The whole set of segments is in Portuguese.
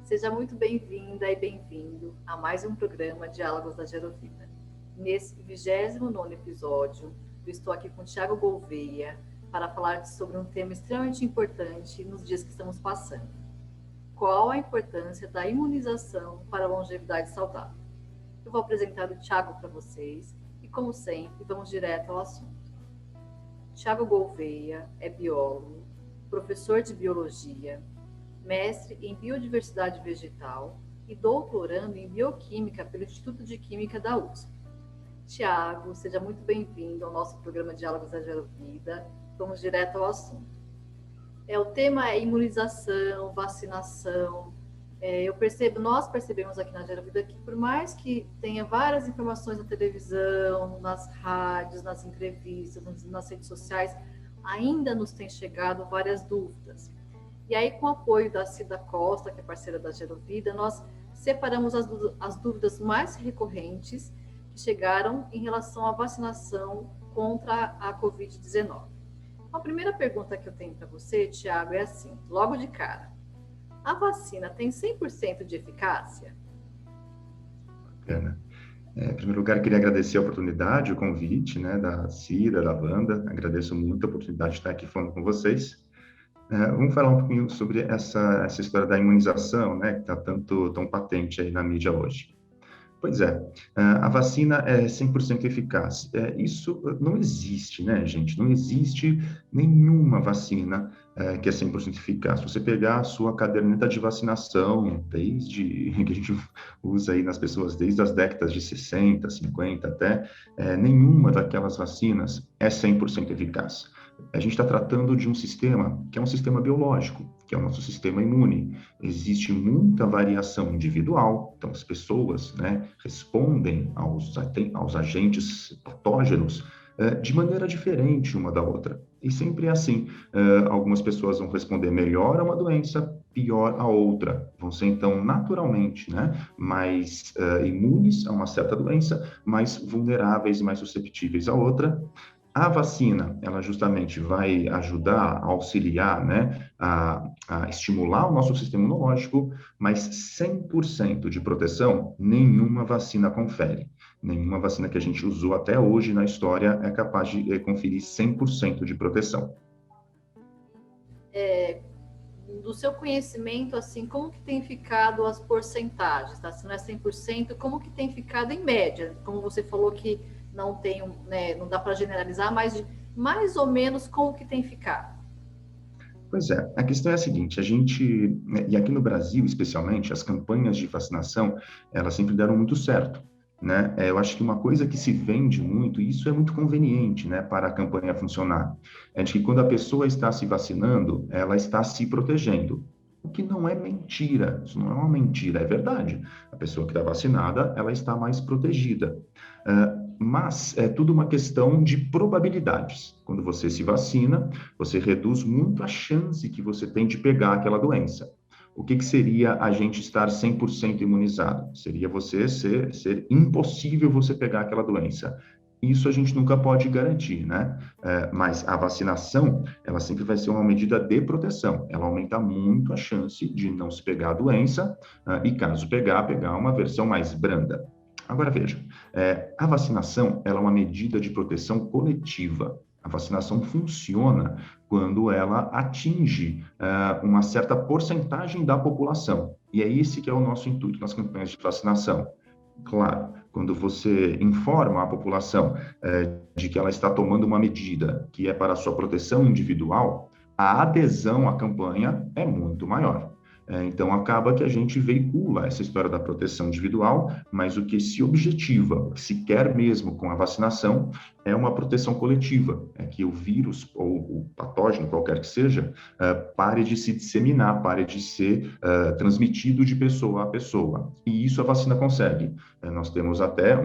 Seja muito bem-vinda e bem-vindo a mais um programa Diálogos da Gerovida. Nesse 29º episódio, eu estou aqui com o Thiago Gouveia para falar sobre um tema extremamente importante nos dias que estamos passando. Qual a importância da imunização para a longevidade saudável? Eu vou apresentar o Thiago para vocês e, como sempre, vamos direto ao assunto. Thiago Gouveia é biólogo, professor de biologia, mestre em biodiversidade vegetal e doutorando em bioquímica pelo Instituto de Química da USP. Thiago, seja muito bem-vindo ao nosso programa Diálogos da Gerovida. Vamos direto ao assunto. O tema é imunização, vacinação. Nós percebemos aqui na Gerovida que, por mais que tenha várias informações na televisão, nas rádios, nas entrevistas, nas redes sociais, ainda nos tem chegado várias dúvidas. E aí, com o apoio da Cida Costa, que é parceira da Gerovida, nós separamos as dúvidas mais recorrentes que chegaram em relação à vacinação contra a Covid-19. A primeira pergunta que eu tenho para você, Thiago, é assim, logo de cara. A vacina tem 100% de eficácia? Bacana. Em primeiro lugar, queria agradecer a oportunidade, o convite, da Cida, da Wanda. Agradeço muito a oportunidade de estar aqui falando com vocês. Vamos falar um pouquinho sobre essa história da imunização, que está tão patente aí na mídia hoje. Pois é, a vacina é 100% eficaz. Isso não existe, gente? Não existe nenhuma vacina que é 100% eficaz. Se você pegar a sua caderneta de vacinação, desde que a gente usa aí nas pessoas desde as décadas de 60, 50 até, nenhuma daquelas vacinas é 100% eficaz. A gente está tratando de um sistema que é um sistema biológico, que é o nosso sistema imune. Existe muita variação individual, então as pessoas respondem aos agentes patógenos de maneira diferente uma da outra. E sempre é assim, algumas pessoas vão responder melhor a uma doença, pior a outra. Vão ser, então, naturalmente, mais imunes a uma certa doença, mais vulneráveis e mais susceptíveis a outra. A vacina, ela justamente vai ajudar, a auxiliar, a estimular o nosso sistema imunológico, mas 100% de proteção, nenhuma vacina confere. Nenhuma vacina que a gente usou até hoje na história é capaz de conferir 100% de proteção. Do seu conhecimento, assim, como que tem ficado as porcentagens? Tá? Se não é 100%, como que tem ficado em média? Como você falou que não dá para generalizar, mas mais ou menos como que tem ficado? Pois é, a questão é a seguinte, e aqui no Brasil especialmente, as campanhas de vacinação, elas sempre deram muito certo, Eu acho que uma coisa que se vende muito, e isso é muito conveniente, para a campanha funcionar, é de que quando a pessoa está se vacinando, ela está se protegendo. O que não é mentira, isso não é uma mentira, é verdade. A pessoa que está vacinada, ela está mais protegida. Mas é tudo uma questão de probabilidades. Quando você se vacina, você reduz muito a chance que você tem de pegar aquela doença. O que seria a gente estar 100% imunizado? Seria você ser impossível você pegar aquela doença. Isso a gente nunca pode garantir, mas a vacinação, ela sempre vai ser uma medida de proteção. Ela aumenta muito a chance de não se pegar a doença e, caso pegar uma versão mais branda. Agora, veja, a vacinação, ela é uma medida de proteção coletiva. A vacinação funciona quando ela atinge uma certa porcentagem da população. E é esse que é o nosso intuito nas campanhas de vacinação. Claro, quando você informa a população de que ela está tomando uma medida que é para a sua proteção individual, a adesão à campanha é muito maior. Então, acaba que a gente veicula essa história da proteção individual, mas o que se objetiva, o que se quer mesmo com a vacinação, é uma proteção coletiva, é que o vírus ou o patógeno, qualquer que seja, pare de se disseminar, pare de ser transmitido de pessoa a pessoa. E isso a vacina consegue. Nós temos até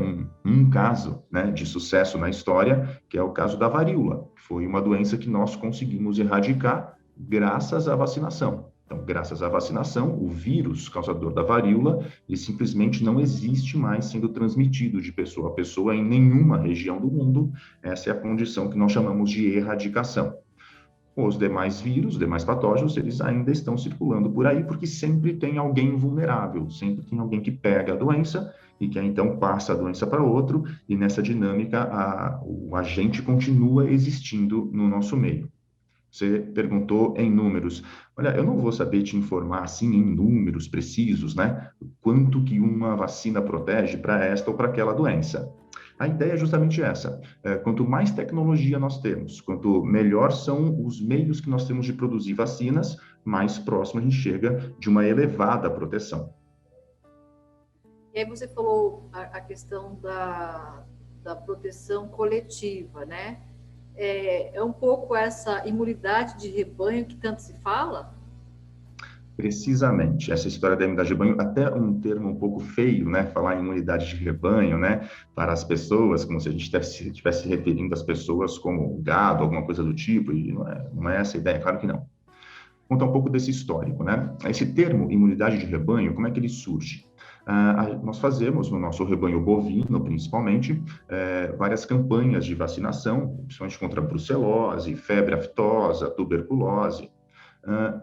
um caso de sucesso na história, que é o caso da varíola, que foi uma doença que nós conseguimos erradicar graças à vacinação. Então, graças à vacinação, o vírus causador da varíola, ele simplesmente não existe mais sendo transmitido de pessoa a pessoa em nenhuma região do mundo. Essa é a condição que nós chamamos de erradicação. Os demais vírus, os demais patógenos, eles ainda estão circulando por aí, porque sempre tem alguém vulnerável, sempre tem alguém que pega a doença e que então passa a doença para outro, e nessa dinâmica o agente continua existindo no nosso meio. Você perguntou em números. Olha, eu não vou saber te informar assim em números precisos, né? Quanto que uma vacina protege para esta ou para aquela doença. A ideia é justamente essa. Quanto mais tecnologia nós temos, quanto melhor são os meios que nós temos de produzir vacinas, mais próximo a gente chega de uma elevada proteção. E aí você falou a questão da proteção coletiva, né? É um pouco essa imunidade de rebanho que tanto se fala? Precisamente, essa história da imunidade de rebanho, até um termo um pouco feio, né? Falar em imunidade de rebanho, né? Para as pessoas, como se a gente estivesse referindo às pessoas como gado, alguma coisa do tipo, e não é essa a ideia, claro que não. Contar um pouco desse histórico, né? Esse termo imunidade de rebanho, como é que ele surge? Nós fazemos no nosso rebanho bovino, principalmente, várias campanhas de vacinação, principalmente contra brucelose, febre aftosa, tuberculose.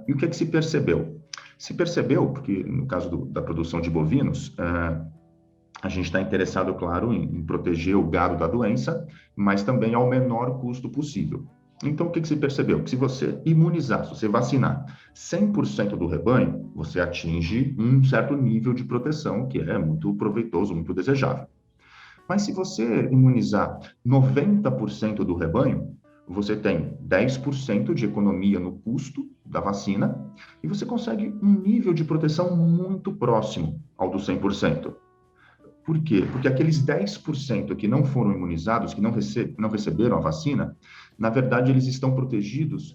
E o que é que se percebeu? Se percebeu, porque no caso da produção de bovinos, a gente está interessado, claro, em proteger o gado da doença, mas também ao menor custo possível. Então, o que se percebeu? Que se você imunizar, se você vacinar 100% do rebanho, você atinge um certo nível de proteção que é muito proveitoso, muito desejável. Mas se você imunizar 90% do rebanho, você tem 10% de economia no custo da vacina e você consegue um nível de proteção muito próximo ao do 100%. Por quê? Porque aqueles 10% que não foram imunizados, que não receberam a vacina, na verdade, eles estão protegidos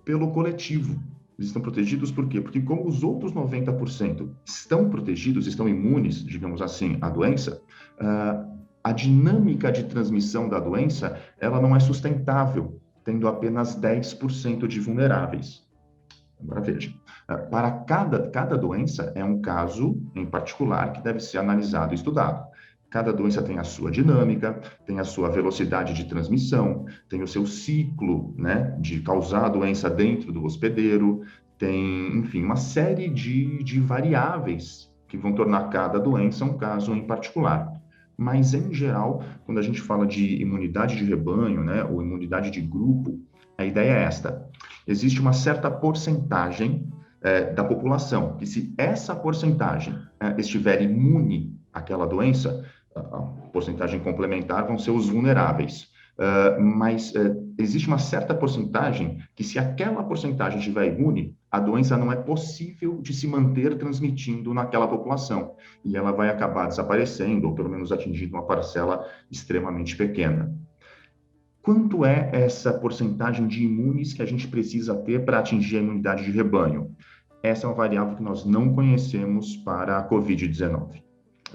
pelo coletivo. Eles estão protegidos por quê? Porque como os outros 90% estão protegidos, estão imunes, digamos assim, à doença, a dinâmica de transmissão da doença, ela não é sustentável, tendo apenas 10% de vulneráveis. Agora veja, para cada doença é um caso em particular que deve ser analisado e estudado. Cada doença tem a sua dinâmica, tem a sua velocidade de transmissão, tem o seu ciclo, né, de causar a doença dentro do hospedeiro, tem, enfim, uma série de variáveis que vão tornar cada doença um caso em particular. Mas, em geral, quando a gente fala de imunidade de rebanho, né, ou imunidade de grupo, a ideia é esta: existe uma certa porcentagem da população, que se essa porcentagem estiver imune àquela doença, a porcentagem complementar vão ser os vulneráveis. Mas existe uma certa porcentagem que, se aquela porcentagem estiver imune, a doença não é possível de se manter transmitindo naquela população, e ela vai acabar desaparecendo, ou pelo menos atingindo uma parcela extremamente pequena. Quanto é essa porcentagem de imunes que a gente precisa ter para atingir a imunidade de rebanho? Essa é uma variável que nós não conhecemos para a COVID-19.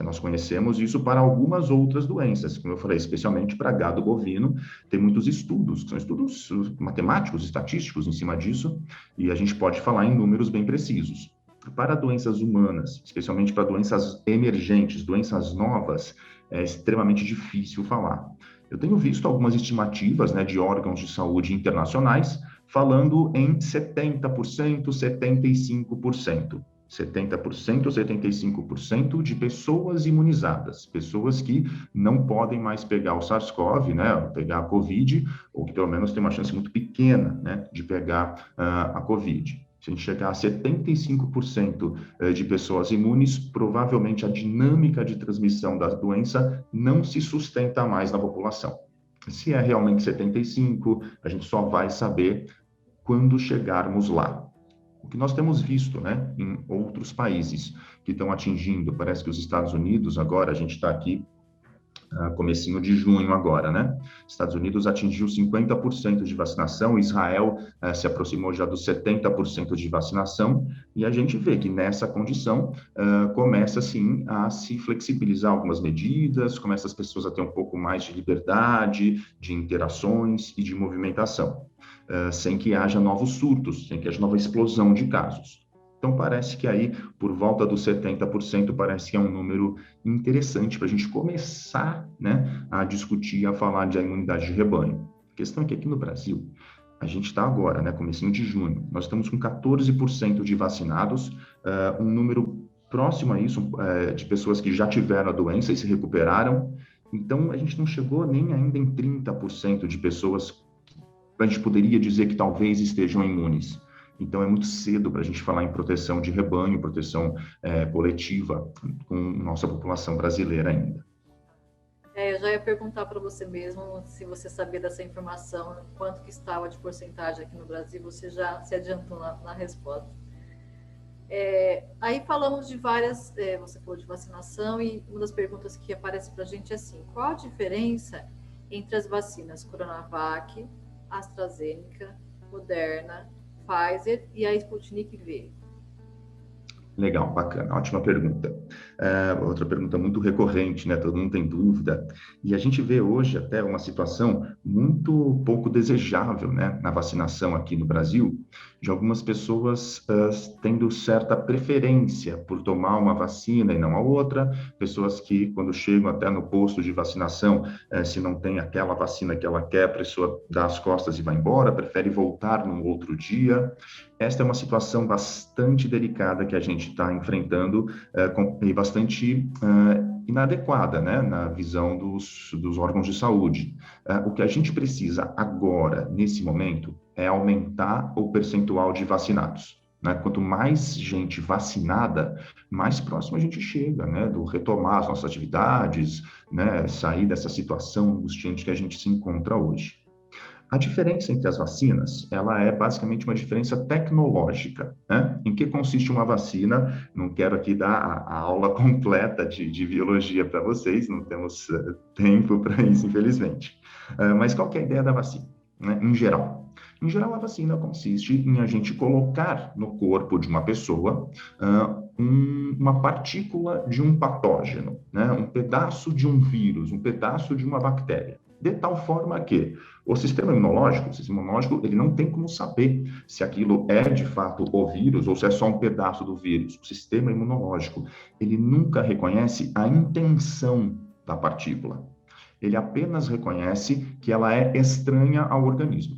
Nós conhecemos isso para algumas outras doenças, como eu falei, especialmente para gado bovino. Tem muitos estudos, que são estudos matemáticos, estatísticos em cima disso, e a gente pode falar em números bem precisos. Para doenças humanas, especialmente para doenças emergentes, doenças novas, é extremamente difícil falar. Eu tenho visto algumas estimativas, né, de órgãos de saúde internacionais falando em 70%, 75%. 70%, 75% de pessoas imunizadas, pessoas que não podem mais pegar o SARS-CoV, né, pegar a COVID, ou que pelo menos tem uma chance muito pequena, né, de pegar a COVID. Se a gente chegar a 75% de pessoas imunes, provavelmente a dinâmica de transmissão da doença não se sustenta mais na população. Se é realmente 75%, a gente só vai saber quando chegarmos lá. O que nós temos visto, né, em outros países que estão atingindo, parece que os Estados Unidos, agora a gente está aqui, comecinho de junho agora, né? Estados Unidos atingiu 50% de vacinação, Israel se aproximou já dos 70% de vacinação, e a gente vê que nessa condição começa, sim, a se flexibilizar algumas medidas, começa as pessoas a ter um pouco mais de liberdade, de interações e de movimentação, sem que haja novos surtos, sem que haja nova explosão de casos. Então, parece que aí, por volta dos 70%, parece que é um número interessante para a gente começar, né, a discutir, a falar de imunidade de rebanho. A questão é que aqui no Brasil, A gente está agora, né, comecinho de junho, nós estamos com 14% de vacinados, um número próximo a isso, de pessoas que já tiveram a doença e se recuperaram. Então, a gente não chegou nem ainda em 30% de pessoas a gente poderia dizer que talvez estejam imunes. Então, é muito cedo para a gente falar em proteção de rebanho, proteção coletiva com nossa população brasileira ainda. Eu já ia perguntar para você mesmo se você sabia dessa informação, quanto que estava de porcentagem aqui no Brasil, você já se adiantou na resposta. Aí falamos de várias, você falou de vacinação, e uma das perguntas que aparece para a gente é assim, qual a diferença entre as vacinas Coronavac, AstraZeneca, Moderna, Pfizer e a Sputnik V? Legal, bacana, ótima pergunta. Outra pergunta muito recorrente, né? Todo mundo tem dúvida. E a gente vê hoje até uma situação muito pouco desejável, né? Na vacinação aqui no Brasil, de algumas pessoas tendo certa preferência por tomar uma vacina e não a outra, pessoas que, quando chegam até no posto de vacinação, se não tem aquela vacina que ela quer, a pessoa dá as costas e vai embora, prefere voltar num outro dia. Esta é uma situação bastante delicada que a gente está enfrentando e bastante inadequada, né, na visão dos órgãos de saúde. O que a gente precisa agora, nesse momento, é aumentar o percentual de vacinados. Né? Quanto mais gente vacinada, mais próximo a gente chega, né, do retomar as nossas atividades, né, sair dessa situação angustiante que a gente se encontra hoje. A diferença entre as vacinas, ela é basicamente uma diferença tecnológica, né? Em que consiste uma vacina? Não quero aqui dar a aula completa de biologia para vocês, não temos tempo para isso, infelizmente. Mas qual que é a ideia da vacina, né? Em geral? Em geral, a vacina consiste em a gente colocar no corpo de uma pessoa uma partícula de um patógeno, né? Um pedaço de um vírus, um pedaço de uma bactéria. De tal forma que o sistema imunológico, ele não tem como saber se aquilo é de fato o vírus ou se é só um pedaço do vírus. O sistema imunológico, ele nunca reconhece a intenção da partícula. Ele apenas reconhece que ela é estranha ao organismo.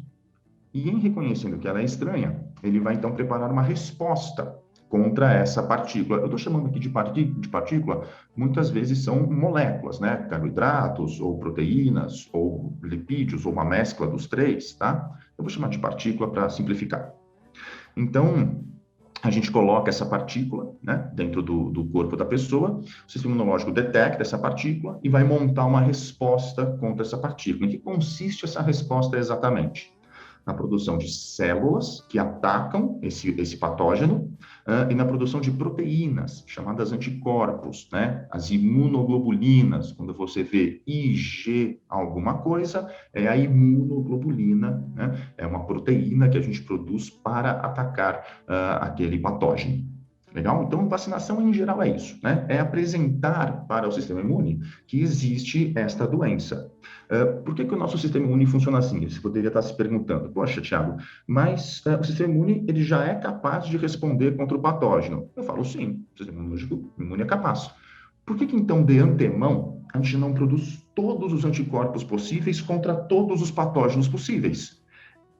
E em reconhecendo que ela é estranha, ele vai então preparar uma resposta contra essa partícula. Eu estou chamando aqui de partícula, muitas vezes são moléculas, né? Carboidratos, ou proteínas, ou lipídios, ou uma mescla dos três, tá? Eu vou chamar de partícula para simplificar. Então, a gente coloca essa partícula, né, dentro do corpo da pessoa, o sistema imunológico detecta essa partícula e vai montar uma resposta contra essa partícula. Em que consiste essa resposta exatamente? Na produção de células que atacam esse patógeno e na produção de proteínas, chamadas anticorpos, né? As imunoglobulinas, quando você vê IG alguma coisa, é a imunoglobulina, né? É uma proteína que a gente produz para atacar aquele patógeno. Legal? Então, vacinação em geral é isso, né? É apresentar para o sistema imune que existe esta doença. Por que o nosso sistema imune funciona assim? Você poderia estar se perguntando, poxa, Thiago, mas o sistema imune ele já é capaz de responder contra o patógeno? Eu falo sim, o sistema imune é capaz. Por que então, de antemão, a gente não produz todos os anticorpos possíveis contra todos os patógenos possíveis?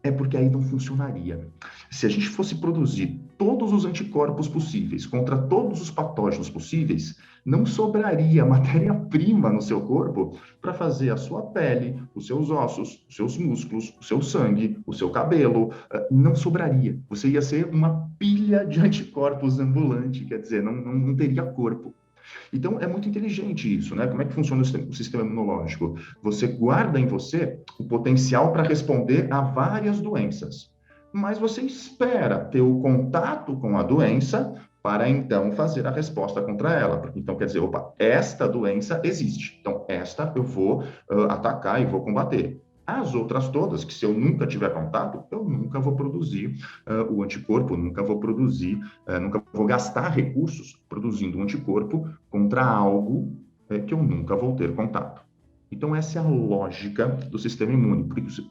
É porque aí não funcionaria. Se a gente fosse produzir todos os anticorpos possíveis contra todos os patógenos possíveis, não sobraria matéria-prima no seu corpo para fazer a sua pele, os seus ossos, os seus músculos, o seu sangue, o seu cabelo. Não sobraria. Você ia ser uma pilha de anticorpos ambulante, quer dizer, não teria corpo. Então, é muito inteligente isso, né? Como é que funciona o sistema imunológico? Você guarda em você o potencial para responder a várias doenças, mas você espera ter o contato com a doença para então fazer a resposta contra ela. Então, quer dizer, opa, esta doença existe, então esta eu vou atacar e vou combater. As outras todas, que se eu nunca tiver contato, eu nunca vou produzir o anticorpo, nunca vou produzir, nunca vou gastar recursos produzindo um anticorpo contra algo que eu nunca vou ter contato. Então, essa é a lógica do sistema imune.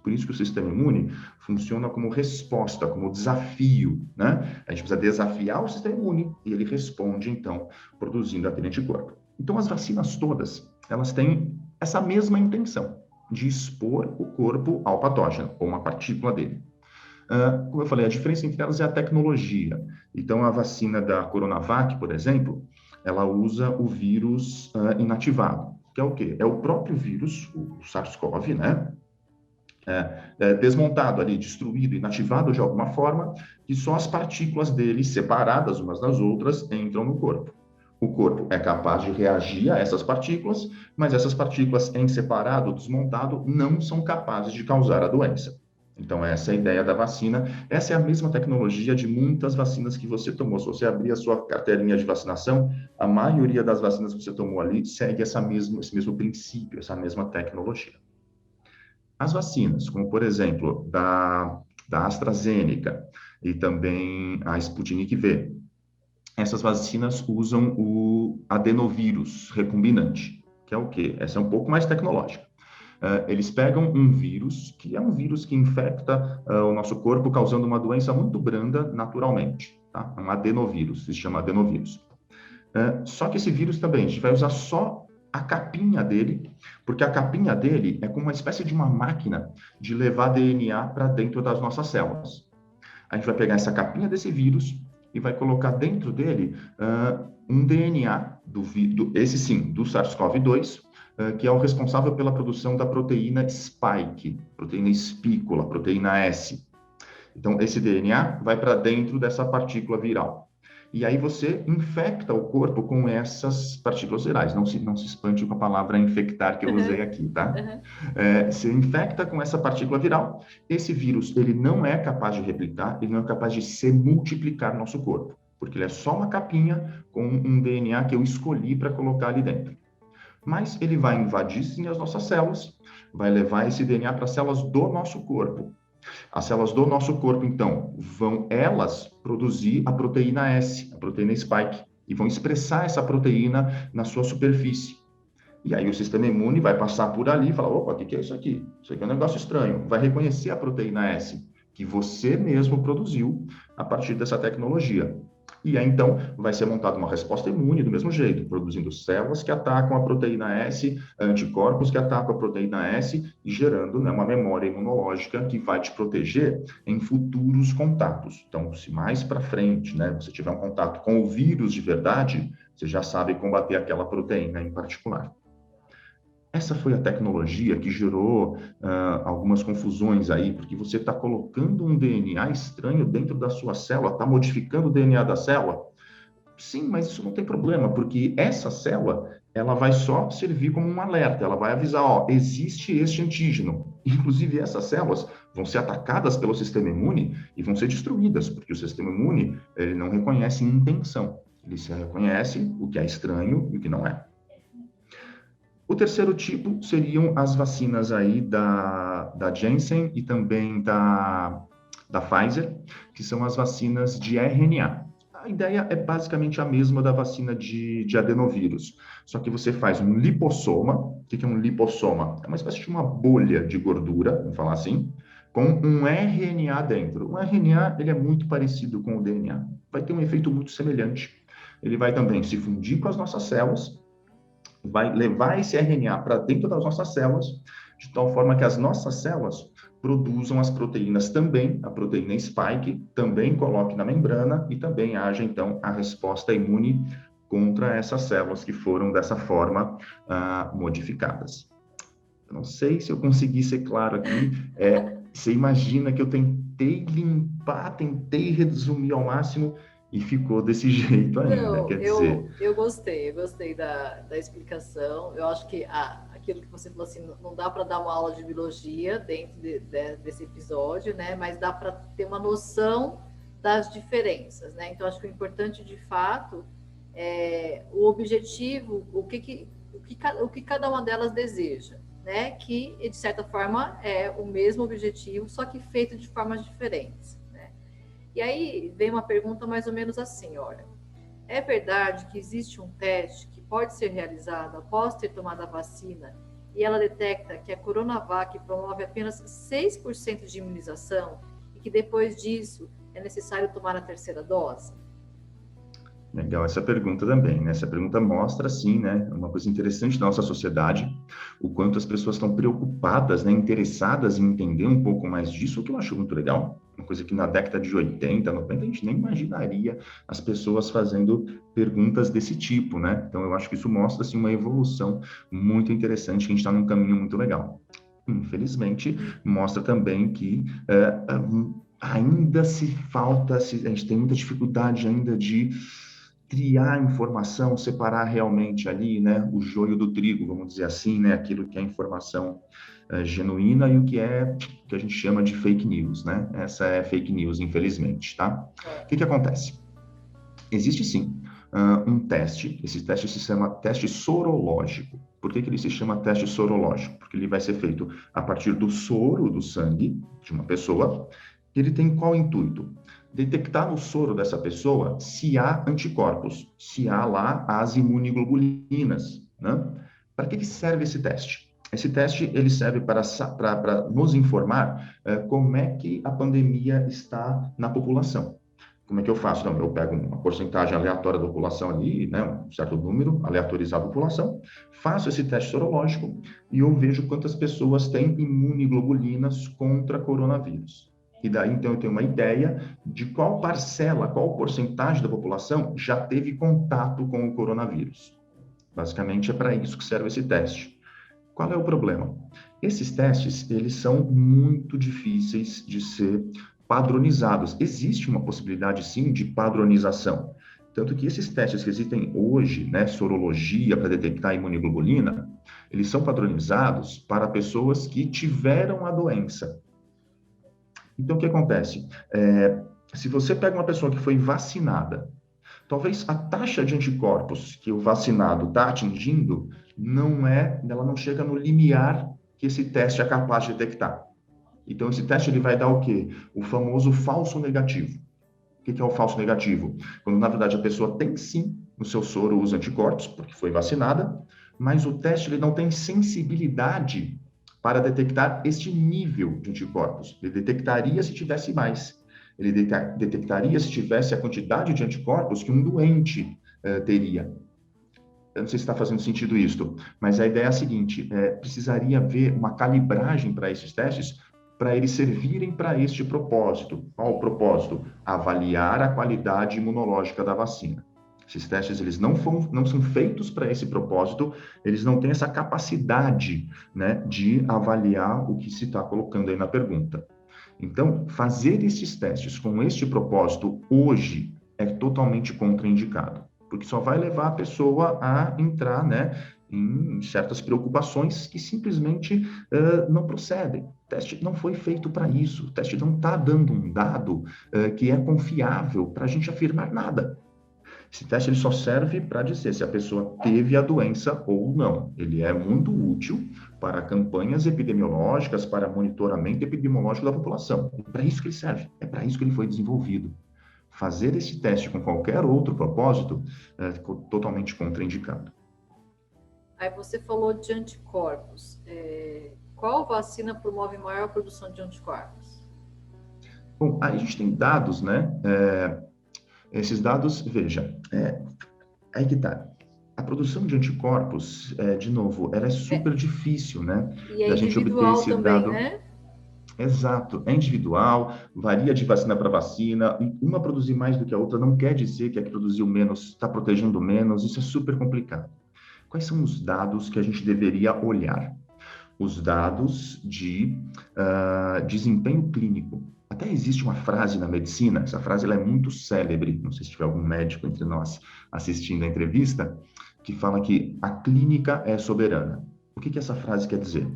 Por isso que o sistema imune funciona como resposta, como desafio, né? A gente precisa desafiar o sistema imune e ele responde, então, produzindo aquele anticorpo. Então, as vacinas todas, elas têm essa mesma intenção de expor o corpo ao patógeno, ou uma partícula dele. Como eu falei, a diferença entre elas é a tecnologia. Então, a vacina da Coronavac, por exemplo, ela usa o vírus inativado, que é o quê? É o próprio vírus, o SARS-CoV, né? Desmontado ali, destruído, inativado de alguma forma, e só as partículas dele, separadas umas das outras, entram no corpo. O corpo é capaz de reagir a essas partículas, mas essas partículas em separado, desmontado, não são capazes de causar a doença. Então, essa é a ideia da vacina. Essa é a mesma tecnologia de muitas vacinas que você tomou. Se você abrir a sua carteirinha de vacinação, a maioria das vacinas que você tomou ali segue esse mesmo princípio, essa mesma tecnologia. As vacinas, como por exemplo, da AstraZeneca e também a Sputnik V, essas vacinas usam o adenovírus recombinante, que é o quê? Essa é um pouco mais tecnológica. Eles pegam um vírus, que é um vírus que infecta o nosso corpo, causando uma doença muito branda naturalmente, tá? Um adenovírus, se chama adenovírus. Só que esse vírus também, a gente vai usar só a capinha dele, porque a capinha dele é como uma espécie de uma máquina de levar DNA para dentro das nossas células. A gente vai pegar essa capinha desse vírus e vai colocar dentro dele um DNA, esse sim, do SARS-CoV-2, que é o responsável pela produção da proteína spike, proteína espícula, proteína S. Então, esse DNA vai para dentro dessa partícula viral. E aí você infecta o corpo com essas partículas virais. Não se espante com a palavra infectar que eu usei aqui, tá? Você infecta com essa partícula viral. Esse vírus, ele não é capaz de replicar, ele não é capaz de se multiplicar no nosso corpo, porque ele é só uma capinha com um DNA que eu escolhi para colocar ali dentro. Mas ele vai invadir, sim, as nossas células, vai levar esse DNA para as células do nosso corpo. As células do nosso corpo, então, vão elas produzir a proteína S, a proteína spike, e vão expressar essa proteína na sua superfície. E aí o sistema imune vai passar por ali e falar, opa, o que é isso aqui? Isso aqui é um negócio estranho. Vai reconhecer a proteína S, que você mesmo produziu a partir dessa tecnologia. E aí, então, vai ser montada uma resposta imune do mesmo jeito, produzindo células que atacam a proteína S, anticorpos que atacam a proteína S e gerando, né, uma memória imunológica que vai te proteger em futuros contatos. Então, se mais para frente, né, você tiver um contato com o vírus de verdade, você já sabe combater aquela proteína em particular. Essa foi a tecnologia que gerou algumas confusões aí, porque você está colocando um DNA estranho dentro da sua célula, está modificando o DNA da célula. Sim, mas isso não tem problema, porque essa célula, ela vai só servir como um alerta, ela vai avisar, ó, existe este antígeno. Inclusive, essas células vão ser atacadas pelo sistema imune e vão ser destruídas, porque o sistema imune, ele não reconhece intenção, ele só reconhece o que é estranho e o que não é. O terceiro tipo seriam as vacinas aí da Janssen e também da Pfizer, que são as vacinas de RNA. A ideia é basicamente a mesma da vacina de adenovírus, só que você faz um lipossoma. O que é um lipossoma? É uma espécie de uma bolha de gordura, vamos falar assim, com um RNA dentro. O RNA, ele é muito parecido com o DNA, vai ter um efeito muito semelhante. Ele vai também se fundir com as nossas células, vai levar esse RNA para dentro das nossas células, de tal forma que as nossas células produzam as proteínas também, a proteína spike, também coloque na membrana e também haja, então, a resposta imune contra essas células que foram, dessa forma, modificadas. Eu não sei se eu consegui ser claro aqui. Você imagina que eu tentei limpar, tentei resumir ao máximo, e ficou desse jeito ainda, não, quer dizer... Eu gostei da explicação. Eu acho que aquilo que você falou assim, não dá para dar uma aula de biologia dentro desse episódio, né? Mas dá para ter uma noção das diferenças, né? Então, acho que o importante, de fato, é o objetivo, o que cada uma delas deseja, né? Que, de certa forma, é o mesmo objetivo, só que feito de formas diferentes. E aí vem uma pergunta mais ou menos assim, olha, é verdade que existe um teste que pode ser realizado após ter tomado a vacina e ela detecta que a Coronavac promove apenas 6% de imunização e que depois disso é necessário tomar a terceira dose? Legal essa pergunta também, né? Essa pergunta mostra, sim, né, uma coisa interessante da nossa sociedade, o quanto as pessoas estão preocupadas, né, interessadas em entender um pouco mais disso, o que eu acho muito legal. Uma coisa que na década de 80, 90, a gente nem imaginaria as pessoas fazendo perguntas desse tipo, né? Então, eu acho que isso mostra, assim, uma evolução muito interessante, que a gente está num caminho muito legal. Infelizmente, mostra também que ainda se falta, a gente tem muita dificuldade ainda de triar informação, separar realmente ali, né, o joio do trigo, vamos dizer assim, né, aquilo que é informação genuína e o que a gente chama de fake news, né? Essa é fake news, infelizmente, tá? O que acontece? Existe sim um teste, esse teste se chama teste sorológico. Por que ele se chama teste sorológico? Porque ele vai ser feito a partir do soro do sangue de uma pessoa. Ele tem qual intuito? Detectar no soro dessa pessoa se há anticorpos, se há lá as imunoglobulinas, né? Para que serve esse teste? Esse teste ele serve para nos informar como é que a pandemia está na população. Como é que eu faço? Não, eu pego uma porcentagem aleatória da população ali, né, um certo número, aleatorizar a população, faço esse teste sorológico e eu vejo quantas pessoas têm imunoglobulinas contra coronavírus. E daí, então, eu tenho uma ideia de qual parcela, qual porcentagem da população já teve contato com o coronavírus. Basicamente, é para isso que serve esse teste. Qual é o problema? Esses testes, eles são muito difíceis de ser padronizados. Existe uma possibilidade, sim, de padronização. Tanto que esses testes que existem hoje, né, sorologia para detectar a imunoglobulina, eles são padronizados para pessoas que tiveram a doença. Então, o que acontece? Se você pega uma pessoa que foi vacinada, talvez a taxa de anticorpos que o vacinado está atingindo ela não chega no limiar que esse teste é capaz de detectar. Então, esse teste ele vai dar o quê? O famoso falso negativo. O que é o falso negativo? Quando, na verdade, a pessoa tem sim no seu soro os anticorpos, porque foi vacinada, mas o teste ele não tem sensibilidade para detectar este nível de anticorpos. Ele detectaria se tivesse mais. Ele detectaria se tivesse a quantidade de anticorpos que um doente teria. Eu não sei se está fazendo sentido isso, mas a ideia é a seguinte, precisaria haver uma calibragem para esses testes para eles servirem para este propósito. Qual o propósito? Avaliar a qualidade imunológica da vacina. Esses testes eles não são feitos para esse propósito, eles não têm essa capacidade, né, de avaliar o que se está colocando aí na pergunta. Então, fazer esses testes com este propósito hoje é totalmente contraindicado, porque só vai levar a pessoa a entrar, né, em certas preocupações que simplesmente não procedem. O teste não foi feito para isso, o teste não está dando um dado que é confiável para a gente afirmar nada. Esse teste ele só serve para dizer se a pessoa teve a doença ou não. Ele é muito útil para campanhas epidemiológicas, para monitoramento epidemiológico da população. É para isso que ele serve, é para isso que ele foi desenvolvido. Fazer esse teste com qualquer outro propósito é totalmente contraindicado. Aí você falou de anticorpos. Qual vacina promove maior produção de anticorpos? Bom, aí a gente tem dados, né? Esses dados, veja, aí que tá. A produção de anticorpos, de novo, ela é super difícil, né? E é individual também, né? Exato, é individual, varia de vacina para vacina, e uma produzir mais do que a outra não quer dizer que a que produziu menos está protegendo menos, isso é super complicado. Quais são os dados que a gente deveria olhar? Os dados de desempenho clínico. Até existe uma frase na medicina, essa frase ela é muito célebre, não sei se tiver algum médico entre nós assistindo a entrevista, que fala que a clínica é soberana. O que essa frase quer dizer?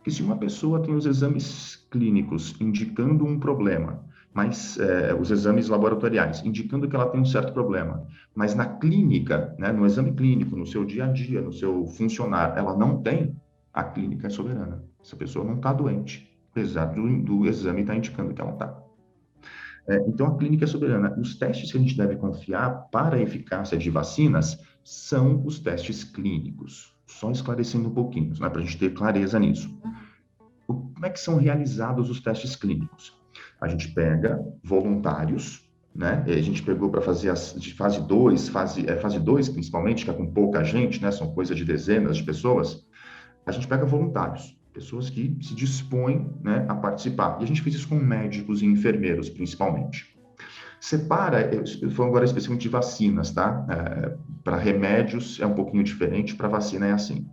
Que se uma pessoa tem os exames clínicos indicando um problema, mas os exames laboratoriais indicando que ela tem um certo problema, mas na clínica, né, no exame clínico, no seu dia a dia, no seu funcionar, ela não tem, a clínica é soberana. Essa pessoa não está doente, apesar do exame estar indicando que ela está. Então, a clínica é soberana. Os testes que a gente deve confiar para a eficácia de vacinas são os testes clínicos. Só esclarecendo um pouquinho, né, para a gente ter clareza nisso. Como é que são realizados os testes clínicos? A gente pega voluntários, né? E a gente pegou para fazer de fase 2, fase 2 principalmente, que é com pouca gente, né? São coisa de dezenas de pessoas. A gente pega voluntários, pessoas que se dispõem, né, a participar. E a gente fez isso com médicos e enfermeiros, principalmente. Separa, eu falo agora especificamente de vacinas, tá? Para remédios é um pouquinho diferente, para vacina é assim.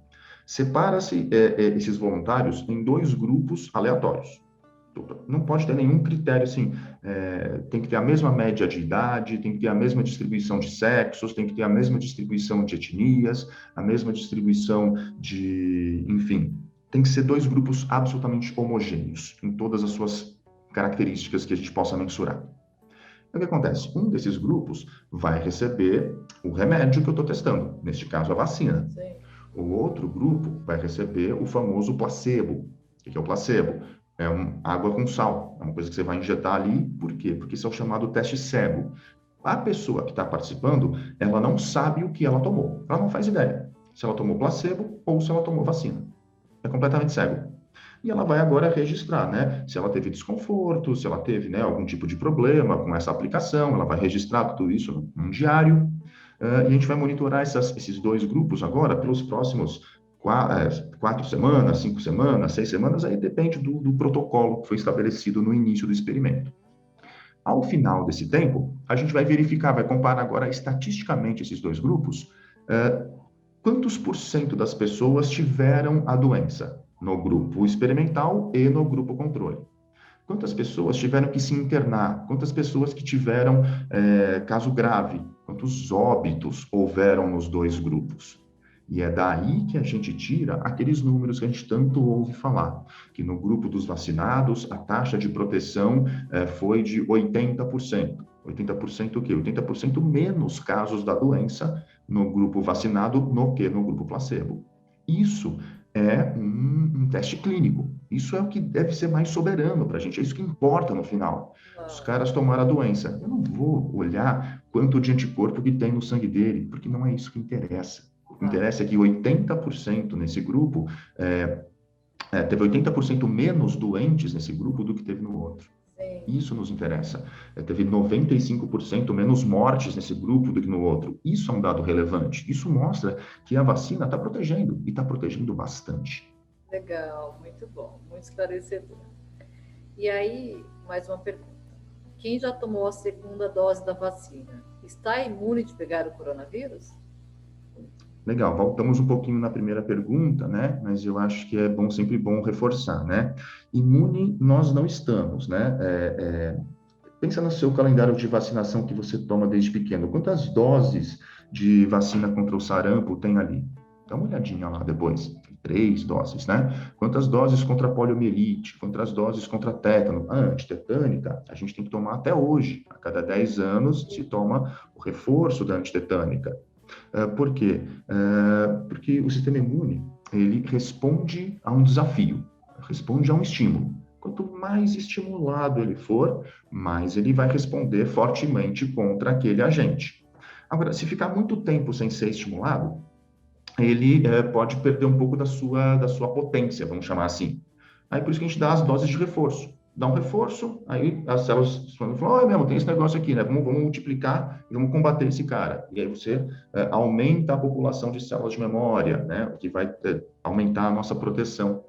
Separa-se esses voluntários em dois grupos aleatórios. Não pode ter nenhum critério assim, tem que ter a mesma média de idade, tem que ter a mesma distribuição de sexos, tem que ter a mesma distribuição de etnias, a mesma distribuição de, enfim, tem que ser dois grupos absolutamente homogêneos em todas as suas características que a gente possa mensurar. O que acontece? Um desses grupos vai receber o remédio que eu estou testando, neste caso a vacina. Sim. O outro grupo vai receber o famoso placebo. O que é o placebo? É água com sal. É uma coisa que você vai injetar ali. Por quê? Porque isso é o chamado teste cego. A pessoa que está participando, ela não sabe o que ela tomou. Ela não faz ideia se ela tomou placebo ou se ela tomou vacina. É completamente cego. E ela vai agora registrar, né? Se ela teve desconforto, se ela teve, né, algum tipo de problema com essa aplicação, ela vai registrar tudo isso num diário. E a gente vai monitorar esses dois grupos agora pelos próximos 4 semanas, 5 semanas, 6 semanas, aí depende do protocolo que foi estabelecido no início do experimento. Ao final desse tempo, a gente vai verificar, vai comparar agora estatisticamente esses dois grupos, quantos por cento das pessoas tiveram a doença no grupo experimental e no grupo controle. Quantas pessoas tiveram que se internar? Quantas pessoas que tiveram caso grave? Quantos óbitos houveram nos dois grupos? E é daí que a gente tira aqueles números que a gente tanto ouve falar, que no grupo dos vacinados a taxa de proteção foi de 80%. 80% o quê? 80% menos casos da doença no grupo vacinado no que no grupo placebo. Isso é um teste clínico. Isso é o que deve ser mais soberano para a gente. É isso que importa no final. Os caras tomaram a doença. Eu não vou olhar quanto de anticorpo que tem no sangue dele, porque não é isso que interessa. O que interessa é que 80% nesse grupo, teve 80% menos doentes nesse grupo do que teve no outro. Sim. Isso nos interessa. Teve 95% menos mortes nesse grupo do que no outro. Isso é um dado relevante. Isso mostra que a vacina está protegendo, e está protegendo bastante. Legal, muito bom, muito esclarecedor. E aí, mais uma pergunta. Quem já tomou a segunda dose da vacina, está imune de pegar o coronavírus? Legal, voltamos um pouquinho na primeira pergunta, né? Mas eu acho que é sempre bom reforçar, né? Imune nós não estamos, né? Pensa no seu calendário de vacinação que você toma desde pequeno. Quantas doses de vacina contra o sarampo tem ali? Dá uma olhadinha lá depois. 3 doses, né? Quantas doses contra a poliomielite? Quantas doses contra tétano? A antitetânica, a gente tem que tomar até hoje. A cada 10 anos se toma o reforço da antitetânica. Por quê? Porque o sistema imune, ele responde a um desafio, responde a um estímulo. Quanto mais estimulado ele for, mais ele vai responder fortemente contra aquele agente. Agora, se ficar muito tempo sem ser estimulado, ele pode perder um pouco da sua potência, vamos chamar assim. Aí por isso que a gente dá as doses de reforço. Dá um reforço, aí as células falam, oh, mesmo, tem esse negócio aqui, né? Vamos multiplicar e vamos combater esse cara. E aí você aumenta a população de células de memória, né? O que vai aumentar a nossa proteção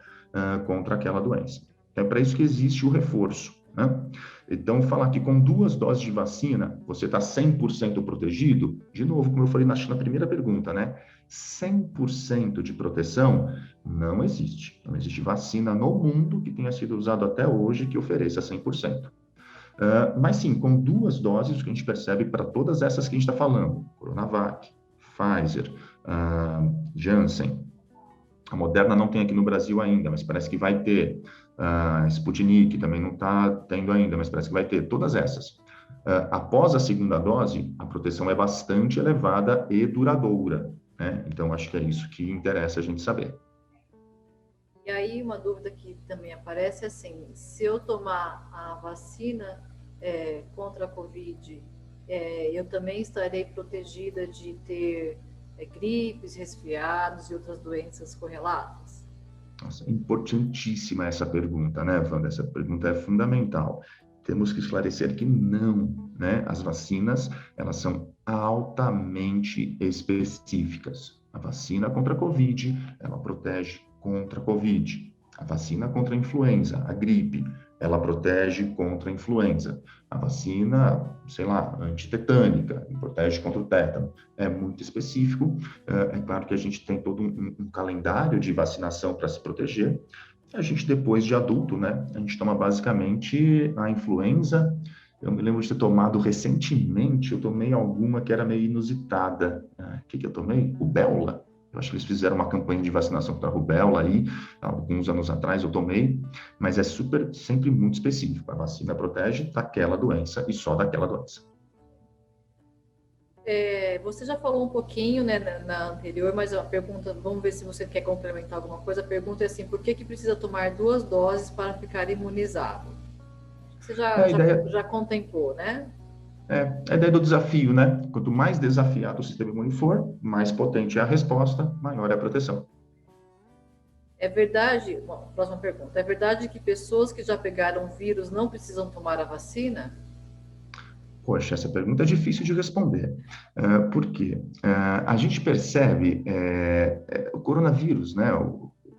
contra aquela doença. É para isso que existe o reforço, né? Então, falar que com 2 doses de vacina você está 100% protegido, de novo, como eu falei na primeira pergunta, né? 100% de proteção não existe. Não existe vacina no mundo que tenha sido usado até hoje que ofereça 100%. Mas sim, com 2 doses, o que a gente percebe para todas essas que a gente está falando, Coronavac, Pfizer, Janssen, a Moderna não tem aqui no Brasil ainda, mas parece que vai ter. Sputnik também não está tendo ainda, mas parece que vai ter. Todas essas. Após a segunda dose, a proteção é bastante elevada e duradoura, né? Então, acho que é isso que interessa a gente saber. E aí, uma dúvida que também aparece é assim, se eu tomar a vacina contra a Covid, eu também estarei protegida de ter gripes, resfriados e outras doenças correlatas? Nossa, importantíssima essa pergunta, né, Wanda? Essa pergunta é fundamental. temos que esclarecer que não, né? As vacinas, elas são altamente específicas. A vacina contra a Covid, ela protege contra a Covid. A vacina contra a influenza, a gripe, ela protege contra a influenza. A vacina, sei lá, antitetânica, protege contra o tétano. É muito específico. É claro que a gente tem todo um calendário de vacinação para se proteger. A gente, depois de adulto, né, a gente toma basicamente a influenza. Eu me lembro de ter tomado recentemente, eu tomei alguma que era meio inusitada. O que eu tomei? Rubéola. Eu acho que eles fizeram uma campanha de vacinação contra a rubéola aí, alguns anos atrás eu tomei, mas é sempre muito específico. A vacina protege daquela doença e só daquela doença. Você já falou um pouquinho, né, na anterior, mas a pergunta, vamos ver se você quer complementar alguma coisa. A pergunta é assim, por que precisa tomar 2 doses para ficar imunizado? Você A ideia, já contemplou, né? a ideia do desafio, né? Quanto mais desafiado o sistema imune for, mais potente é a resposta, maior é a proteção. É verdade, bom, próxima pergunta, é verdade que pessoas que já pegaram vírus não precisam tomar a vacina? Poxa, essa pergunta é difícil de responder. Por quê? A gente percebe o coronavírus, né?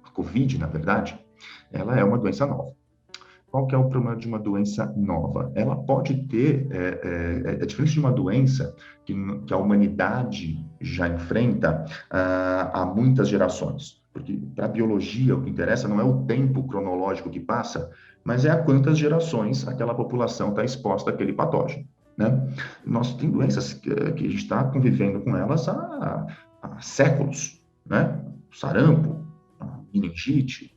A Covid, na verdade, ela é uma doença nova. Qual que é o problema de uma doença nova? Ela pode ter, é diferente de uma doença que a humanidade já enfrenta há muitas gerações. Porque para a biologia o que interessa não é o tempo cronológico que passa, mas é a quantas gerações aquela população está exposta àquele patógeno, né? Nós tem doenças que a gente está convivendo com elas há séculos, né? Sarampo, a meningite,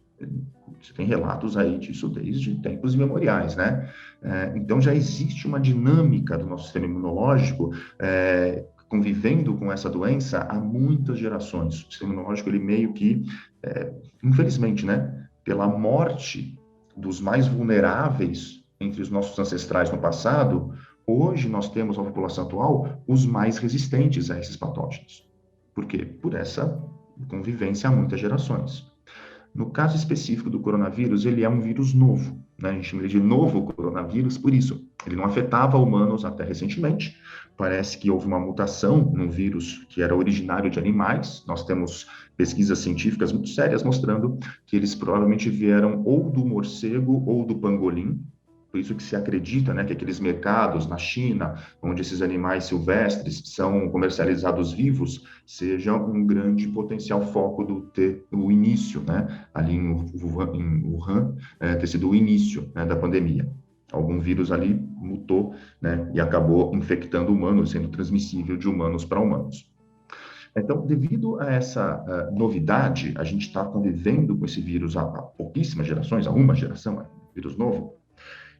você tem relatos aí disso desde tempos imemoriais, né? Então já existe uma dinâmica do nosso sistema imunológico convivendo com essa doença há muitas gerações. O sistema imunológico, ele meio que, infelizmente, né? Pela morte dos mais vulneráveis entre os nossos ancestrais no passado, hoje nós temos na população atual os mais resistentes a esses patógenos. Por quê? Por essa convivência há muitas gerações. No caso específico do coronavírus, ele é um vírus novo, né? A gente chama ele de novo coronavírus por isso. Ele não afetava humanos até recentemente. Parece que houve uma mutação no vírus que era originário de animais. Nós temos pesquisas científicas muito sérias mostrando que eles provavelmente vieram ou do morcego ou do pangolim. Por isso que se acredita, né, que aqueles mercados na China, onde esses animais silvestres são comercializados vivos, seja um grande potencial foco do início, né, ali em Wuhan, ter sido o início, né, da pandemia. Algum vírus ali mutou, né, e acabou infectando humanos, sendo transmissível de humanos para humanos. Então, devido a essa novidade, a gente está convivendo com esse vírus há pouquíssimas gerações, há uma geração, é um vírus novo.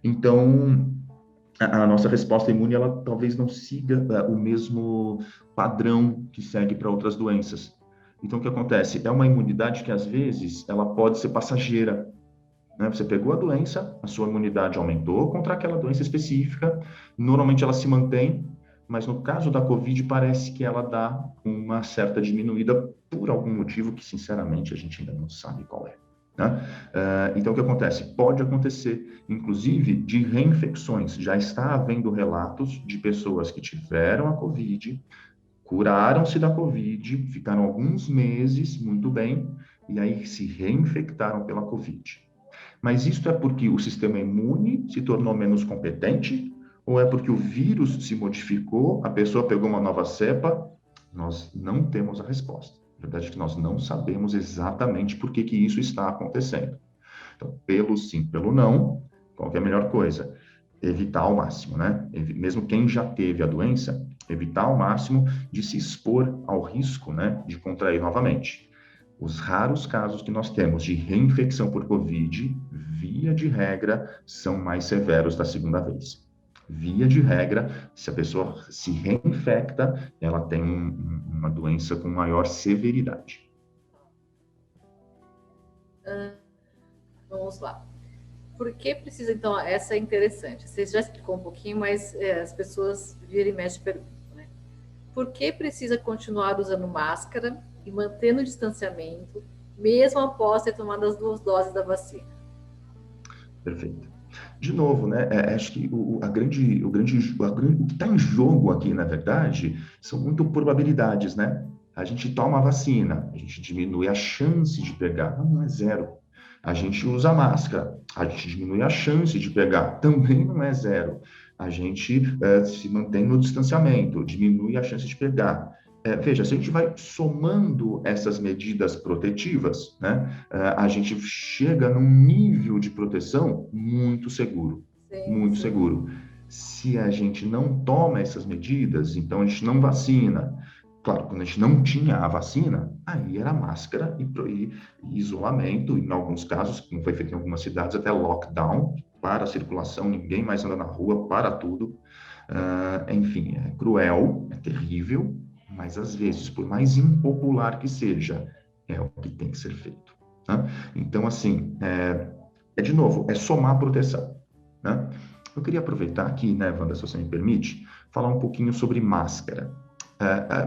Então, a nossa resposta imune, ela talvez não siga o mesmo padrão que segue para outras doenças. Então, o que acontece? É uma imunidade que, às vezes, ela pode ser passageira, né? Você pegou a doença, a sua imunidade aumentou contra aquela doença específica, normalmente ela se mantém, mas no caso da Covid, parece que ela dá uma certa diminuída por algum motivo que, sinceramente, a gente ainda não sabe qual é. Né? Então, o que acontece? Pode acontecer, inclusive, de reinfecções. Já está havendo relatos de pessoas que tiveram a Covid, curaram-se da Covid, ficaram alguns meses muito bem, e aí se reinfectaram pela Covid. Mas isso é porque o sistema imune se tornou menos competente? Ou é porque o vírus se modificou, a pessoa pegou uma nova cepa? Nós não temos a resposta. A verdade é que nós não sabemos exatamente por que isso está acontecendo. Então, pelo sim, pelo não, qual que é a melhor coisa? Evitar ao máximo, né? Mesmo quem já teve a doença, evitar ao máximo de se expor ao risco, né, de contrair novamente. Os raros casos que nós temos de reinfecção por Covid, via de regra, são mais severos da segunda vez. Via de regra, se a pessoa se reinfecta, ela tem uma doença com maior severidade. Vamos lá. Por que precisa, então, essa é interessante. Você já explicou um pouquinho, mas as pessoas viram e mexem perguntam, né? Por que precisa continuar usando máscara e mantendo o distanciamento, mesmo após ter tomado as 2 doses da vacina? Perfeito. De novo, né? Acho que o que está em jogo aqui, na verdade, são muito probabilidades, né? A gente toma a vacina, a gente diminui a chance de pegar, não é zero. A gente usa máscara, a gente diminui a chance de pegar, também não é zero. A gente se mantém no distanciamento, diminui a chance de pegar. Veja, se a gente vai somando essas medidas protetivas, né, a gente chega num nível de proteção muito seguro, Sim, muito sim. seguro. Se a gente não toma essas medidas, então a gente não vacina. Claro, quando a gente não tinha a vacina, aí era máscara e isolamento, em alguns casos, como foi feito em algumas cidades, até lockdown para a circulação, ninguém mais anda na rua, para tudo. Enfim, é cruel, é terrível, mas às vezes, por mais impopular que seja, é o que tem que ser feito. Né? Então, assim, de novo, é somar proteção. Né? Eu queria aproveitar aqui, né, Wanda, se você me permite, falar um pouquinho sobre máscara.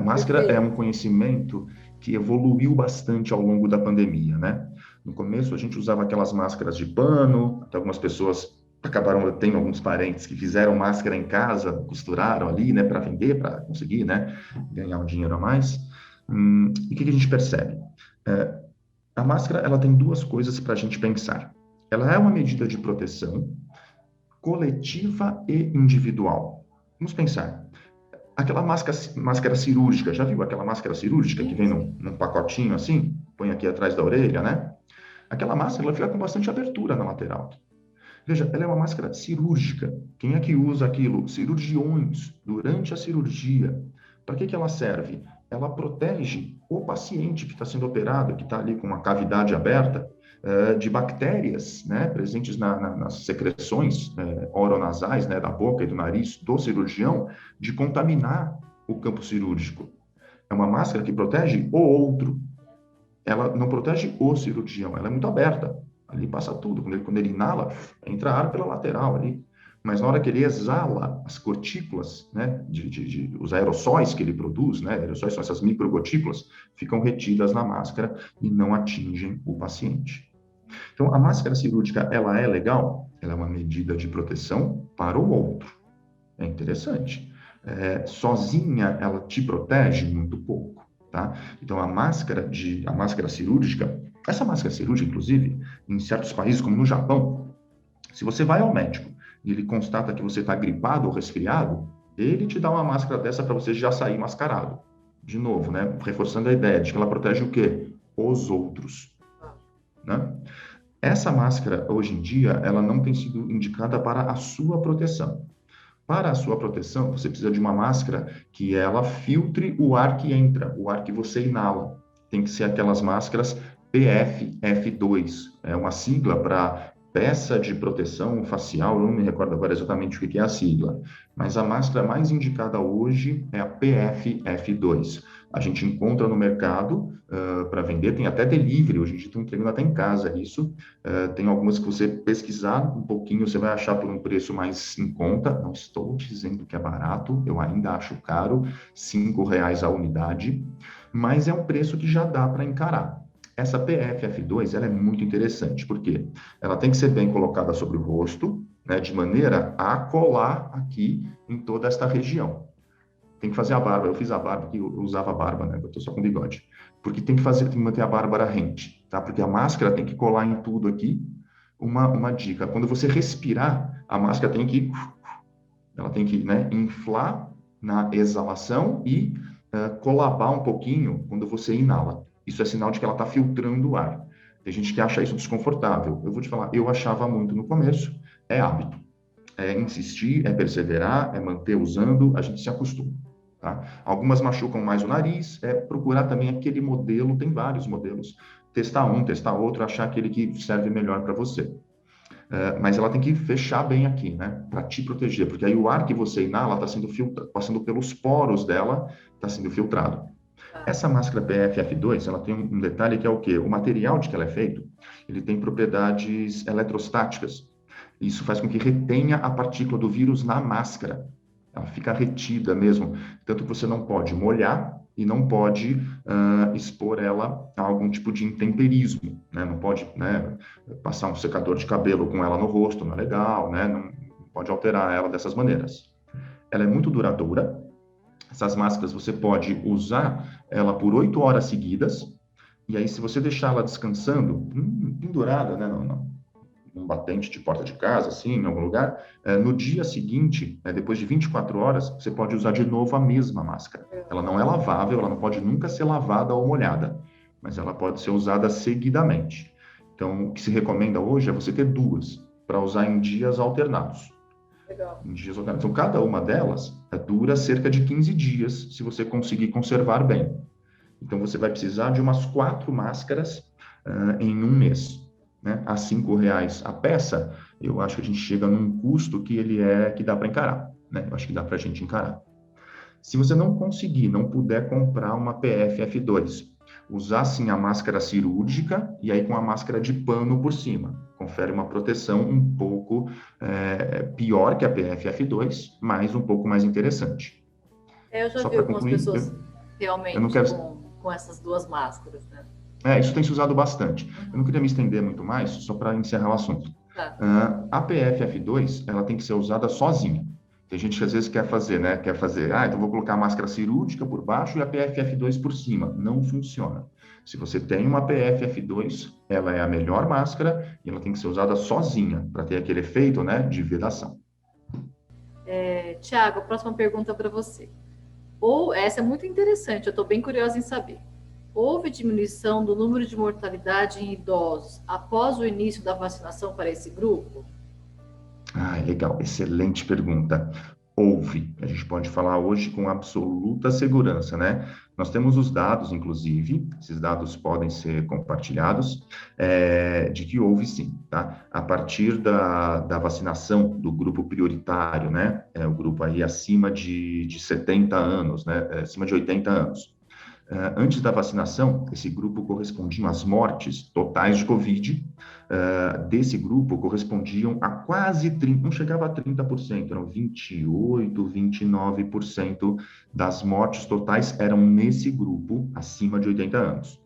Máscara é um Perfeito. conhecimento que evoluiu bastante ao longo da pandemia, né? No começo a gente usava aquelas máscaras de pano, até algumas pessoas acabaram, eu tenho alguns parentes que fizeram máscara em casa, costuraram ali, né, para vender, para conseguir, né, ganhar um dinheiro a mais. E o que a gente percebe? É, a máscara, ela tem duas coisas para a gente pensar. Ela é uma medida de proteção coletiva e individual. Vamos pensar. Aquela máscara cirúrgica, já viu aquela máscara cirúrgica que Sim, vem sim. num pacotinho assim? Põe aqui atrás da orelha, né? Aquela máscara, ela fica com bastante abertura na lateral. Veja, ela é uma máscara cirúrgica. Quem é que usa aquilo? Cirurgiões, durante a cirurgia. Para que ela serve? Ela protege o paciente que está sendo operado, que está ali com uma cavidade aberta, de bactérias, né, presentes nas secreções oronasais, né, da boca e do nariz do cirurgião, de contaminar o campo cirúrgico. É uma máscara que protege o outro, ela não protege o cirurgião, ela é muito aberta. Ali passa tudo. Quando ele inala, entra ar pela lateral ali. Mas na hora que ele exala as gotículas, né, os aerossóis que ele produz, né, aerossóis são essas microgotículas, ficam retidas na máscara e não atingem o paciente. Então, a máscara cirúrgica, ela é legal? Ela é uma medida de proteção para o outro. É interessante. Sozinha, ela te protege muito pouco, tá? Então, a máscara cirúrgica, essa máscara cirúrgica, inclusive, em certos países, como no Japão, se você vai ao médico e ele constata que você está gripado ou resfriado, ele te dá uma máscara dessa para você já sair mascarado. De novo, né? Reforçando a ideia de que ela protege o quê? Os outros, né? Essa máscara, hoje em dia, ela não tem sido indicada para a sua proteção. Para a sua proteção, você precisa de uma máscara que ela filtre o ar que entra, o ar que você inala. Tem que ser aquelas máscaras PFF2. É uma sigla para peça de proteção facial, eu não me recordo agora exatamente o que é a sigla, mas a máscara mais indicada hoje é a PFF2. A gente encontra no mercado para vender, tem até delivery, hoje em dia estão entregando até em casa isso. Tem algumas que você pesquisar um pouquinho, você vai achar por um preço mais em conta. Não estou dizendo que é barato, eu ainda acho caro, R$ 5 a unidade, mas é um preço que já dá para encarar. Essa PFF2, ela é muito interessante, porque ela tem que ser bem colocada sobre o rosto, né, de maneira a colar aqui em toda esta região. Tem que fazer a barba. Eu fiz a barba, que eu usava a barba, né? Eu tô só com bigode. Porque tem que manter a barba rente, tá? Porque a máscara tem que colar em tudo aqui. Uma dica, quando você respirar, a máscara ela tem que, né, inflar na exalação e colabar um pouquinho quando você inala. Isso é sinal de que ela está filtrando o ar. Tem gente que acha isso desconfortável. Eu vou te falar, eu achava muito no começo, é hábito. É insistir, é perseverar, é manter usando, a gente se acostuma. Tá? Algumas machucam mais o nariz, procurar também aquele modelo, tem vários modelos. Testar um, testar outro, achar aquele que serve melhor para você. Mas ela tem que fechar bem aqui, né? Para te proteger, porque aí o ar que você inala está sendo filtrado, passando pelos poros dela, está sendo filtrado. Tá. Essa máscara PFF2, ela tem um detalhe que é o quê? O material de que ela é feito, ele tem propriedades eletrostáticas. Isso faz com que retenha a partícula do vírus na máscara. ela fica retida mesmo, tanto que você não pode molhar e não pode expor ela a algum tipo de intemperismo, né? Não pode, né, passar um secador de cabelo com ela no rosto, não é legal, né? Não pode alterar ela dessas maneiras. Ela é muito duradoura. Essas máscaras você pode usar ela por 8 horas seguidas, e aí se você deixar ela descansando, pendurada, né, num batente de porta de casa, assim, em algum lugar, no dia seguinte, depois de 24 horas, você pode usar de novo a mesma máscara. Ela não é lavável, ela não pode nunca ser lavada ou molhada, mas ela pode ser usada seguidamente. Então, o que se recomenda hoje é você ter duas, para usar em dias alternados. Legal. Em dias alternados. Então, cada uma delas dura cerca de 15 dias, se você conseguir conservar bem. Então, você vai precisar de umas 4 máscaras em um mês, né? A R$ 5 a peça, eu acho que a gente chega num custo que dá para encarar, né? Eu acho que dá para a gente encarar. Se você não conseguir, não puder comprar uma PFF2, usar sim a máscara cirúrgica e aí com a máscara de pano por cima. Confere uma proteção um pouco pior que a PFF2, mas um pouco mais interessante. Eu já Só vi para algumas concluir, pessoas eu não realmente quero. com essas duas máscaras, né? Isso tem se usado bastante. Eu não queria me estender muito mais, só para encerrar o assunto. Tá. A PFF2, ela tem que ser usada sozinha. Tem gente que às vezes quer fazer, né? Então vou colocar a máscara cirúrgica por baixo e a PFF2 por cima. Não funciona. Se você tem uma PFF2, ela é a melhor máscara e ela tem que ser usada sozinha para ter aquele efeito, né, de vedação. Tiago, a próxima pergunta para você. Essa é muito interessante, eu estou bem curiosa em saber. Houve diminuição do número de mortalidade em idosos após o início da vacinação para esse grupo? Legal, excelente pergunta. Houve, a gente pode falar hoje com absoluta segurança, né? Nós temos os dados, inclusive, esses dados podem ser compartilhados, de que houve sim, tá? A partir da vacinação do grupo prioritário, né? O grupo aí acima de 70 anos, né? Acima de 80 anos. Antes da vacinação, esse grupo correspondia às mortes totais de Covid. Desse grupo correspondiam a quase 30%, não chegava a 30%, eram 28%, 29% das mortes totais eram nesse grupo acima de 80 anos.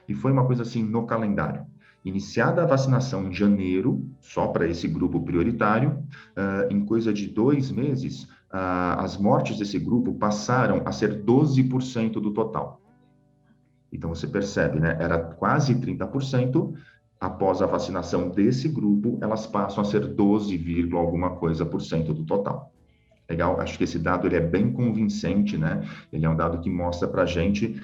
E foi uma coisa assim no calendário. Iniciada a vacinação em janeiro, só para esse grupo prioritário, em coisa de 2 meses, as mortes desse grupo passaram a ser 12% do total. Então, você percebe, né? Era quase 30%. Após a vacinação desse grupo, elas passam a ser 12, alguma coisa por cento do total. Legal? Acho que esse dado ele é bem convincente, né? Ele é um dado que mostra para a gente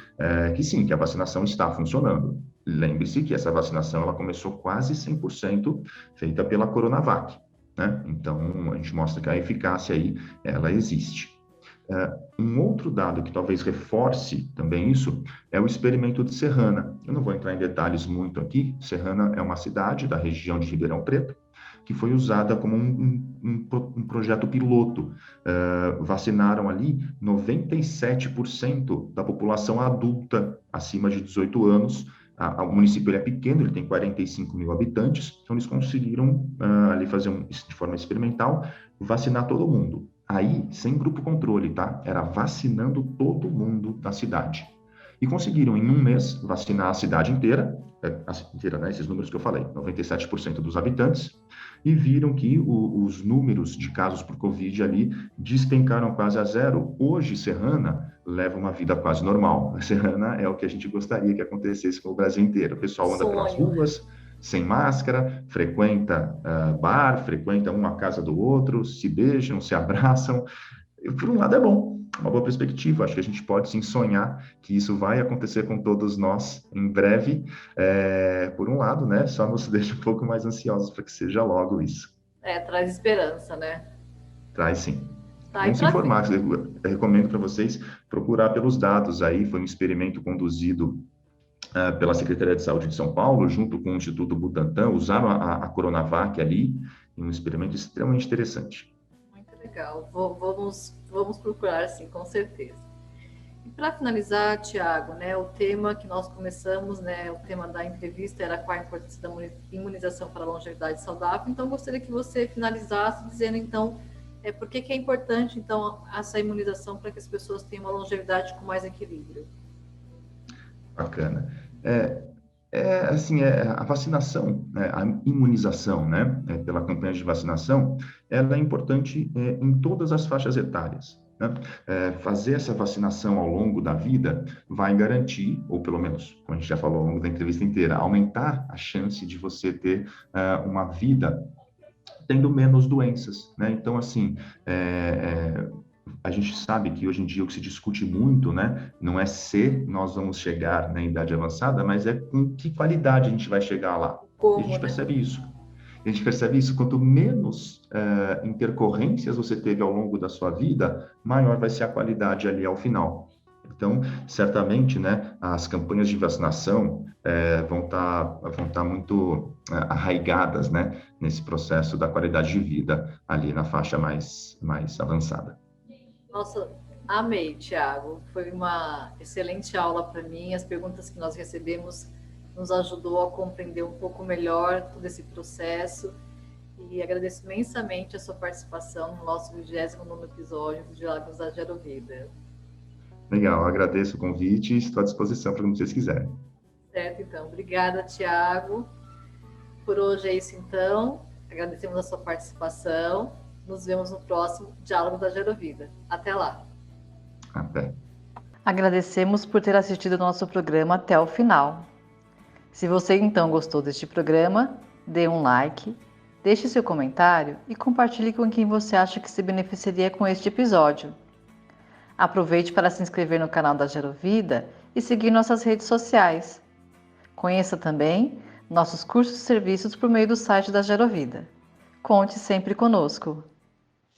que sim, que a vacinação está funcionando. Lembre-se que essa vacinação ela começou quase 100% feita pela Coronavac, né? Então, a gente mostra que a eficácia aí, ela existe. Um outro dado que talvez reforce também isso é o experimento de Serrana. Eu não vou entrar em detalhes muito aqui. Serrana é uma cidade da região de Ribeirão Preto que foi usada como um projeto piloto. Vacinaram ali 97% da população adulta acima de 18 anos. O município é pequeno, ele tem 45 mil habitantes, então eles conseguiram ali fazer de forma experimental, vacinar todo mundo. Aí, sem grupo controle, tá? Era vacinando todo mundo da cidade. E conseguiram, em um mês, vacinar a cidade inteira, né? Esses números que eu falei, 97% dos habitantes, e viram que os números de casos por Covid ali despencaram quase a zero. Hoje, Serrana leva uma vida quase normal. Serrana é o que a gente gostaria que acontecesse com o Brasil inteiro. O pessoal anda pelas ruas, sem máscara, frequenta bar, frequenta um a casa do outro, se beijam, se abraçam. E, por um lado é bom, uma boa perspectiva. Acho que a gente pode sim sonhar que isso vai acontecer com todos nós em breve. Por um lado, né, só nos deixa um pouco mais ansiosos para que seja logo isso. Traz esperança, né? Traz sim. Vamos se informar. Eu recomendo para vocês procurar pelos dados aí. Foi um experimento conduzido pela Secretaria de Saúde de São Paulo, junto com o Instituto Butantan, usaram a Coronavac ali, em um experimento extremamente interessante. Muito legal. Vamos procurar, sim, com certeza. E para finalizar, Tiago, né, o tema que nós começamos, né, o tema da entrevista era qual a importância da imunização para a longevidade saudável. Então, gostaria que você finalizasse dizendo, então, Por que é importante, então, essa imunização para que as pessoas tenham uma longevidade com mais equilíbrio? Bacana. Assim, a vacinação, né, a imunização, né, pela campanha de vacinação, ela é importante em todas as faixas etárias, né? Fazer essa vacinação ao longo da vida vai garantir, ou pelo menos, como a gente já falou ao longo da entrevista inteira, aumentar a chance de você ter uma vida tendo menos doenças, né? Então, assim, a gente sabe que hoje em dia o que se discute muito, né, não é se nós vamos chegar na idade avançada, mas é com que qualidade a gente vai chegar lá. E a Como, gente né? percebe isso. A gente percebe isso, quanto menos intercorrências você teve ao longo da sua vida, maior vai ser a qualidade ali ao final. Então, certamente, né, as campanhas de vacinação vão tá muito arraigadas, né, nesse processo da qualidade de vida ali na faixa mais avançada. Nossa, amei, Tiago. Foi uma excelente aula para mim. As perguntas que nós recebemos nos ajudou a compreender um pouco melhor todo esse processo. E agradeço imensamente a sua participação no nosso 29º episódio do Diálogos da Gerovida. Legal, agradeço o convite e estou à disposição para o que vocês quiserem. Certo, então. Obrigada, Tiago. Por hoje é isso, então. Agradecemos a sua participação. Nos vemos no próximo Diálogo da Gerovida. Até lá. Até. Agradecemos por ter assistido o nosso programa até o final. Se você então gostou deste programa, dê um like, deixe seu comentário e compartilhe com quem você acha que se beneficiaria com este episódio. Aproveite para se inscrever no canal da Gerovida e seguir nossas redes sociais. Conheça também nossos cursos e serviços por meio do site da Gerovida. Conte sempre conosco!